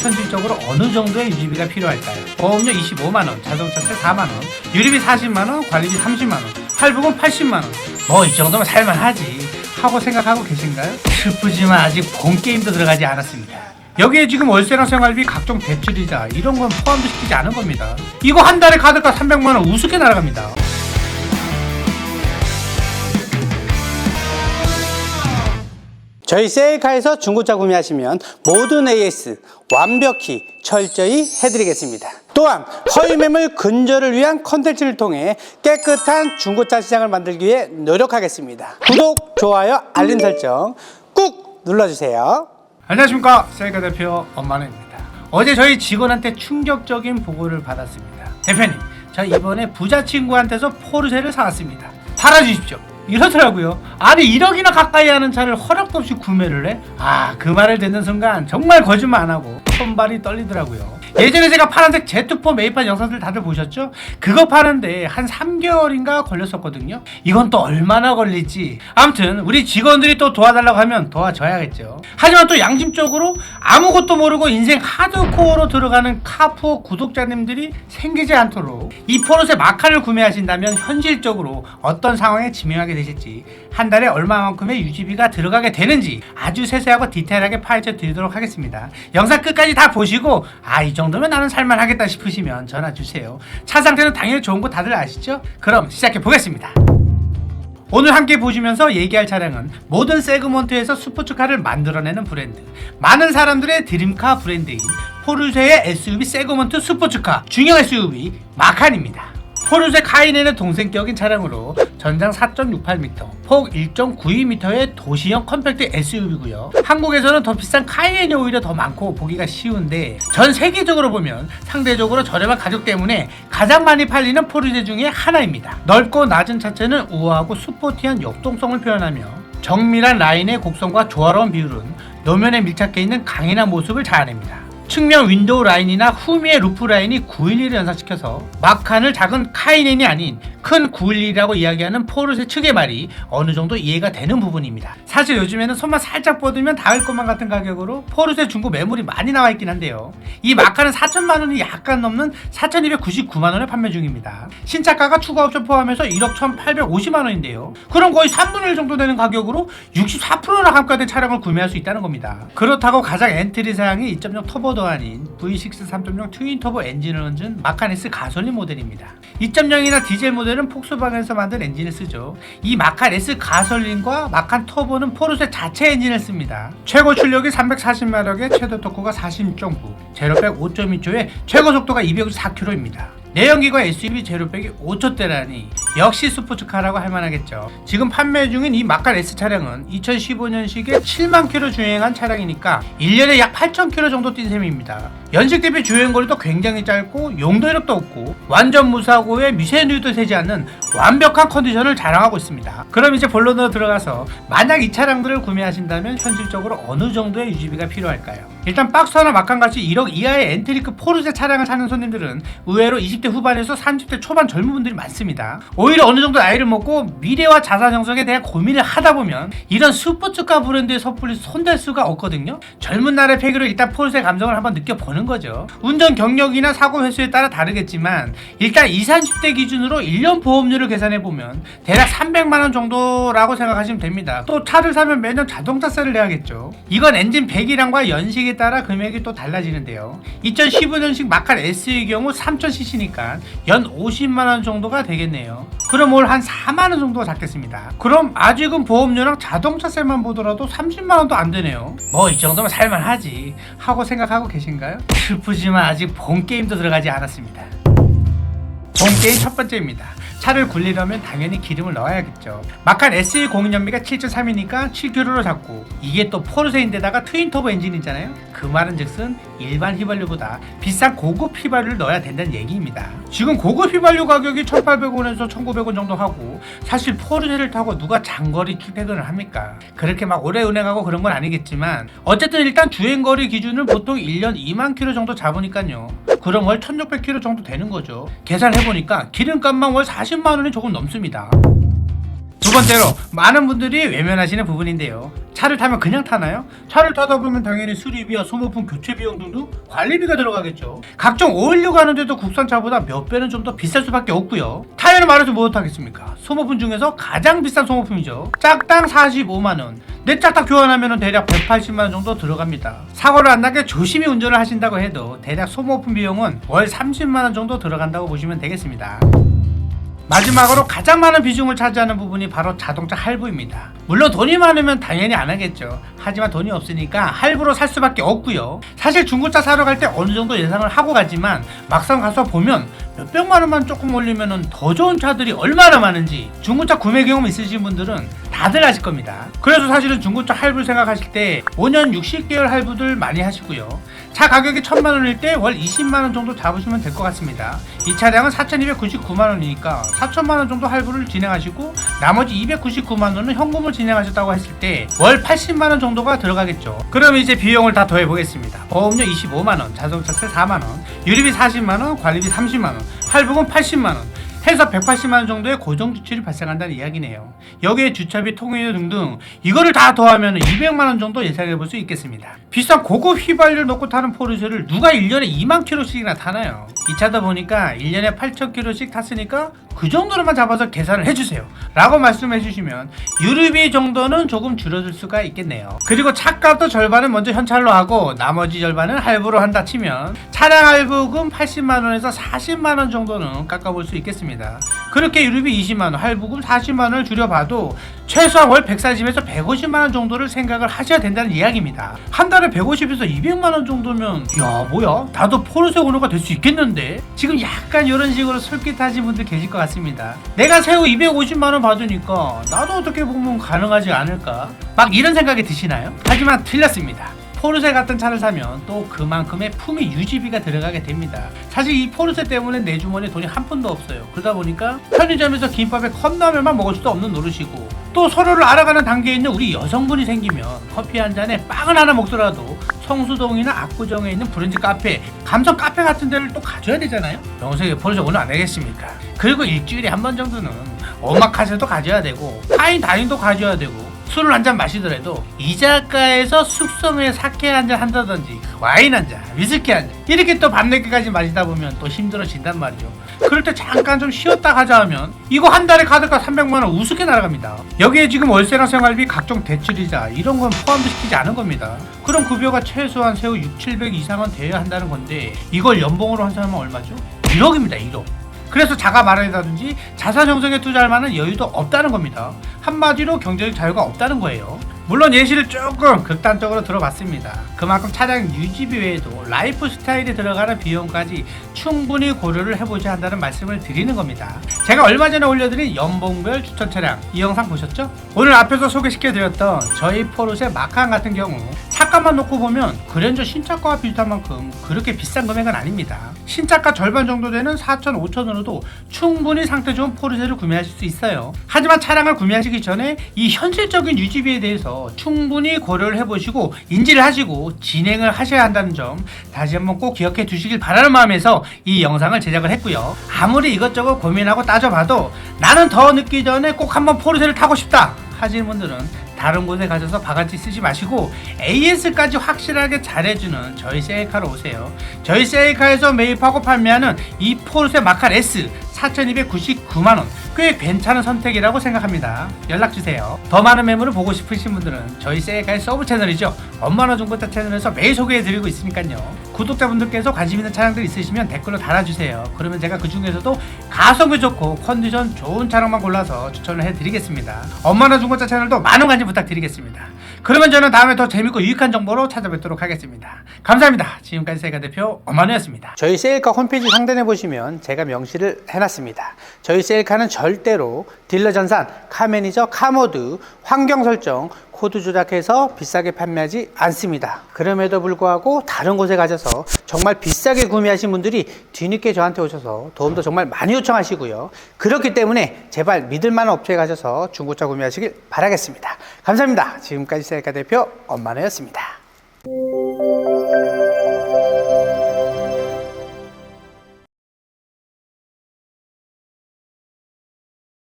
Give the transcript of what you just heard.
현실적으로 어느 정도의 유지비가 필요할까요? 보험료 25만원, 자동차세 4만원, 유리비 40만원, 관리비 30만원, 할부금 80만원. 뭐 이 정도면 살만하지 하고 생각하고 계신가요? 슬프지만 아직 본게임도 들어가지 않았습니다. 여기에 지금 월세랑 생활비, 각종 대출이자 이런 건 포함도 시키지 않은 겁니다. 이거 한 달에 카드값 300만원 우습게 날아갑니다. 저희 세일카에서 중고차 구매하시면 모든 AS 완벽히 철저히 해드리겠습니다. 또한 허위 매물 근절을 위한 컨텐츠를 통해 깨끗한 중고차 시장을 만들기 위해 노력하겠습니다. 구독, 좋아요, 알림 설정 꾹 눌러주세요. 안녕하십니까, 세일카 대표 엄만우입니다. 어제 저희 직원한테 충격적인 보고를 받았습니다. 대표님, 저 이번에 부자 친구한테서 포르쉐를 사왔습니다. 팔아주십시오. 이러더라고요. 아니 1억이나 가까이 하는 차를 허락도 없이 구매를 해? 그 말을 듣는 순간 정말 거짓말 안 하고 손발이 떨리더라고요. 예전에 제가 파란색 Z4 매입한 영상들 다들 보셨죠? 그거 파는데 한 3개월인가 걸렸었거든요. 이건 또 얼마나 걸릴지. 아무튼 우리 직원들이 또 도와달라고 하면 도와줘야겠죠. 하지만 또 양심적으로 아무것도 모르고 인생 하드코어로 들어가는 카푸어 구독자님들이 생기지 않도록 이 포르쉐 마카를 구매하신다면 현실적으로 어떤 상황에 직면하게 되실지, 한 달에 얼마만큼의 유지비가 들어가게 되는지 아주 세세하고 디테일하게 파헤쳐 드리도록 하겠습니다. 영상 끝까지 다 보시고 이 정도면 나는 살만하겠다 싶으시면 전화 주세요. 차 상태는 당연히 좋은 거 다들 아시죠? 그럼 시작해 보겠습니다. 오늘 함께 보시면서 얘기할 차량은 모든 세그먼트에서 스포츠카를 만들어내는 브랜드, 많은 사람들의 드림카 브랜드인 포르쉐의 SUV 세그먼트 스포츠카 중형 SUV 마칸입니다. 포르쉐 카이넨의 동생격인 차량으로 전장 4.68m, 폭 1.92m의 도시형 컴팩트 SUV고요. 한국에서는 더 비싼 카이넨이 오히려 더 많고 보기가 쉬운데 전 세계적으로 보면 상대적으로 저렴한 가격 때문에 가장 많이 팔리는 포르쉐 중에 하나입니다. 넓고 낮은 차체는 우아하고 스포티한 역동성을 표현하며 정밀한 라인의 곡선과 조화로운 비율은 노면에 밀착해 있는 강인한 모습을 자아냅니다. 측면 윈도우 라인이나 후미의 루프 라인이 911을 연상시켜서 마칸을 작은 카이넨이 아닌 큰 911이라고 이야기하는 포르쉐 측의 말이 어느 정도 이해가 되는 부분입니다. 사실 요즘에는 손만 살짝 뻗으면 닿을 것만 같은 가격으로 포르쉐 중고 매물이 많이 나와 있긴 한데요. 이 마칸은 4천만원이 약간 넘는 4,299만원에 판매 중입니다. 신차가가 추가 옵션 포함해서 1억 1,850만원인데요. 그럼 거의 3분의 1 정도 되는 가격으로 64%나 감가된 차량을 구매할 수 있다는 겁니다. 그렇다고 가장 엔트리 사양이 2.0 터보 도 아닌 V6 3.0 트윈 터보 엔진을 얹은 마칸 S 가솔린 모델입니다. 2.0이나 디젤 모델은 폭스바겐에서 만든 엔진을 쓰죠. 이 마칸 S 가솔린과 마칸 터보는 포르쉐 자체 엔진을 씁니다. 최고 출력이 340마력에 최대 토크가 46.9, 제로백 5.2초에 최고 속도가 254km입니다. 내연기관 SUV 제로백이 5초대라니 역시 스포츠카라고 할만하겠죠. 지금 판매 중인 이 마칸 S 차량은 2015년식에 7만 킬로 주행한 차량이니까 1년에 약 8천 킬로 정도 뛴 셈입니다. 연식 대비 주행거리도 굉장히 짧고 용도 이력도 없고 완전 무사고에 미세누유도 새지 않는 완벽한 컨디션을 자랑하고 있습니다. 그럼 이제 본론으로 들어가서 만약 이 차량들을 구매하신다면 현실적으로 어느 정도의 유지비가 필요할까요? 일단 박스나 마칸같이 1억 이하의 엔트리급 포르쉐 차량을 사는 손님들은 의외로 20대 후반에서 30대 초반 젊은 분들이 많습니다. 오히려 어느 정도 나이를 먹고 미래와 자산 형성에 대한 고민을 하다 보면 이런 스포츠카 브랜드에 섣불리 손댈 수가 없거든요. 젊은 날의 패기로 일단 포르쉐 감성을 한번 느껴보는 거죠. 운전 경력이나 사고 횟수에 따라 다르겠지만 일단 20, 30대 기준으로 1년 보험료를 계산해보면 대략 300만원 정도라고 생각하시면 됩니다. 또 차를 사면 매년 자동차세를 내야겠죠. 이건 엔진 배기량과 연식에 따라 금액이 또 달라지는데요. 2015년식 마칸 S의 경우 3000cc니까 연 50만원 정도가 되겠네요. 그럼 올 한 4만원 정도가 잡겠습니다. 그럼 아직은 보험료랑 자동차세만 보더라도 30만원도 안 되네요. 뭐 이 정도면 살만하지 하고 생각하고 계신가요? 슬프지만 아직 본게임도 들어가지 않았습니다. 본게임 첫 번째입니다. 차를 굴리려면 당연히 기름을 넣어야겠죠. 마칸 SE 공인연비가 7.3이니까 7kg로 잡고 이게 또 포르쉐인데다가 트윈 터보 엔진이잖아요. 그 말은 즉슨 일반 휘발유보다 비싼 고급 휘발유를 넣어야 된다는 얘기입니다. 지금 고급 휘발유 가격이 1,800원에서 1,900원 정도 하고 사실 포르쉐를 타고 누가 장거리 출퇴근을 합니까? 그렇게 막 오래 운행하고 그런 건 아니겠지만 어쨌든 일단 주행거리 기준을 보통 1년 2만 킬로 정도 잡으니까요. 그럼 월 1,600km 정도 되는 거죠. 계산해보니까 기름값만 월 40만원이 조금 넘습니다. 두 번째로 많은 분들이 외면하시는 부분인데요. 차를 타면 그냥 타나요? 차를 타다 보면 당연히 수리비와 소모품 교체 비용 등등 관리비가 들어가겠죠. 각종 오일료 가는데도 국산차보다 몇 배는 좀 더 비쌀 수밖에 없고요. 타이어는 말해서 못하겠습니까? 소모품 중에서 가장 비싼 소모품이죠. 짝당 45만원. 내 짝 다 교환하면 대략 180만원 정도 들어갑니다. 사고를 안 나게 조심히 운전을 하신다고 해도 대략 소모품 비용은 월 30만원 정도 들어간다고 보시면 되겠습니다. 마지막으로 가장 많은 비중을 차지하는 부분이 바로 자동차 할부입니다. 물론 돈이 많으면 당연히 안 하겠죠. 하지만 돈이 없으니까 할부로 살 수밖에 없고요. 사실 중고차 사러 갈 때 어느 정도 예상을 하고 가지만 막상 가서 보면 몇백만 원만 조금 올리면 더 좋은 차들이 얼마나 많은지 중고차 구매 경험 있으신 분들은 다들 아실 겁니다. 그래서 사실은 중고차 할부를 생각하실 때 5년 60개월 할부들 많이 하시고요. 차 가격이 1,000만 원일 때 월 20만 원 정도 잡으시면 될 것 같습니다. 이 차량은 4,299만 원이니까 4천만 원 정도 할부를 진행하시고 나머지 299만 원은 현금을 진행하셨다고 했을 때 월 80만 원 정도가 들어가겠죠. 그럼 이제 비용을 다 더해 보겠습니다. 보험료 25만 원, 자동차세 4만 원, 유리비 40만 원, 관리비 30만 원, 할부금 80만 원. 해서 180만원 정도의 고정 지출이 발생한다는 이야기네요. 여기에 주차비, 통행료 등등 이거를 다 더하면 200만원 정도 예상해 볼 수 있겠습니다. 비싼 고급 휘발유를 넣고 타는 포르쉐를 누가 1년에 2만 킬로씩이나 타나요? 이 차다 보니까 1년에 8천 킬로씩 탔으니까 그 정도로만 잡아서 계산을 해주세요 라고 말씀해 주시면 유류비 정도는 조금 줄어들 수가 있겠네요. 그리고 차값도 절반은 먼저 현찰로 하고 나머지 절반은 할부로 한다 치면 차량 할부금 80만원에서 40만원 정도는 깎아볼 수 있겠습니다. 그렇게 유류비 20만원, 할부금 40만원을 줄여봐도 최소한 월 140에서 150만원 정도를 생각을 하셔야 된다는 이야기입니다. 한 달에 150에서 200만원 정도면 야 뭐야 나도 포르쉐 오너가 될 수 있겠는데? 지금 약간 이런 식으로 솔깃하신 분들 계실 것 같습니다. 내가 새우 250만원 받으니까 나도 어떻게 보면 가능하지 않을까? 막 이런 생각이 드시나요? 하지만 틀렸습니다. 포르쉐 같은 차를 사면 또 그만큼의 품위 유지비가 들어가게 됩니다. 사실 이 포르쉐 때문에 내 주머니에 돈이 한 푼도 없어요. 그러다 보니까 편의점에서 김밥에 컵라면만 먹을 수도 없는 노릇이고 또 서로를 알아가는 단계에 있는 우리 여성분이 생기면 커피 한 잔에 빵을 하나 먹더라도 성수동이나 압구정에 있는 브런치 카페, 감성 카페 같은 데를 또 가줘야 되잖아요. 명색에 포르쉐 오늘 안 되겠습니까? 그리고 일주일에 한 번 정도는 오마카세도 가져야 되고 파인 다인도 가져야 되고 술을 한 잔 마시더라도 이자카에서 숙성에 사케 한 잔 한다든지 와인 한 잔, 위스키 한 잔 이렇게 또 밤 늦게까지 마시다 보면 또 힘들어진단 말이죠. 그럴 때 잠깐 좀 쉬었다 가자 하면 이거 한 달에 카드가 300만원 우습게 날아갑니다. 여기에 지금 월세나 생활비, 각종 대출이자 이런 건 포함도 시키지 않은 겁니다. 그럼 급여가 최소한 세후 6,700 이상은 돼야 한다는 건데 이걸 연봉으로 한 사람은 얼마죠? 1억입니다. 1억. 그래서 자가 마련이라든지 자산 형성에 투자할 만한 여유도 없다는 겁니다. 한마디로 경제적 자유가 없다는 거예요. 물론 예시를 조금 극단적으로 들어봤습니다. 그만큼 차량 유지비 외에도 라이프 스타일에 들어가는 비용까지 충분히 고려를 해보셔야 한다는 말씀을 드리는 겁니다. 제가 얼마 전에 올려드린 연봉별 추천 차량 이 영상 보셨죠? 오늘 앞에서 소개시켜드렸던 저희 포르쉐 마칸 같은 경우 차값만 놓고 보면 그랜저 신차가와 비슷한 만큼 그렇게 비싼 금액은 아닙니다. 신차가 절반 정도 되는 4천, 5천원으로도 충분히 상태 좋은 포르쉐를 구매하실 수 있어요. 하지만 차량을 구매하시기 전에 이 현실적인 유지비에 대해서 충분히 고려를 해보시고 인지를 하시고 진행을 하셔야 한다는 점 다시 한번 꼭 기억해 두시길 바라는 마음에서 이 영상을 제작을 했고요. 아무리 이것저것 고민하고 따져봐도 나는 더 늦기 전에 꼭 한번 포르쉐를 타고 싶다 하시는 분들은 다른 곳에 가셔서 바가지 쓰지 마시고 AS까지 확실하게 잘해주는 저희 셀카로 오세요. 저희 셀카에서 매입하고 판매하는 이 포르쉐 마칸 S 4,299만원 꽤 괜찮은 선택이라고 생각합니다. 연락주세요. 더 많은 매물을 보고 싶으신 분들은 저희 셀카의 서브 채널이죠. 엄마나 중고차 채널에서 매일 소개해드리고 있으니까요. 구독자분들께서 관심 있는 차량들 있으시면 댓글로 달아주세요. 그러면 제가 그 중에서도 가성비 좋고 컨디션 좋은 차량만 골라서 추천을 해드리겠습니다. 엄마나 중고차 채널도 많은 관심 부탁드리겠습니다. 그러면 저는 다음에 더 재밌고 유익한 정보로 찾아뵙도록 하겠습니다. 감사합니다. 지금까지 셀카 대표 엄만우였습니다. 저희 셀카 홈페이지 상단에 보시면 제가 명시를 해놨습니다. 저희 셀카는 절대로 딜러 전산, 카매니저, 카모드, 환경 설정, 코드 조작해서 비싸게 판매하지 않습니다. 그럼에도 불구하고 다른 곳에 가셔서 정말 비싸게 구매하신 분들이 뒤늦게 저한테 오셔서 도움도 정말 많이 요청하시고요. 그렇기 때문에 제발 믿을만한 업체에 가셔서 중고차 구매하시길 바라겠습니다. 감사합니다. 지금까지 셀카 대표 엄만우였습니다.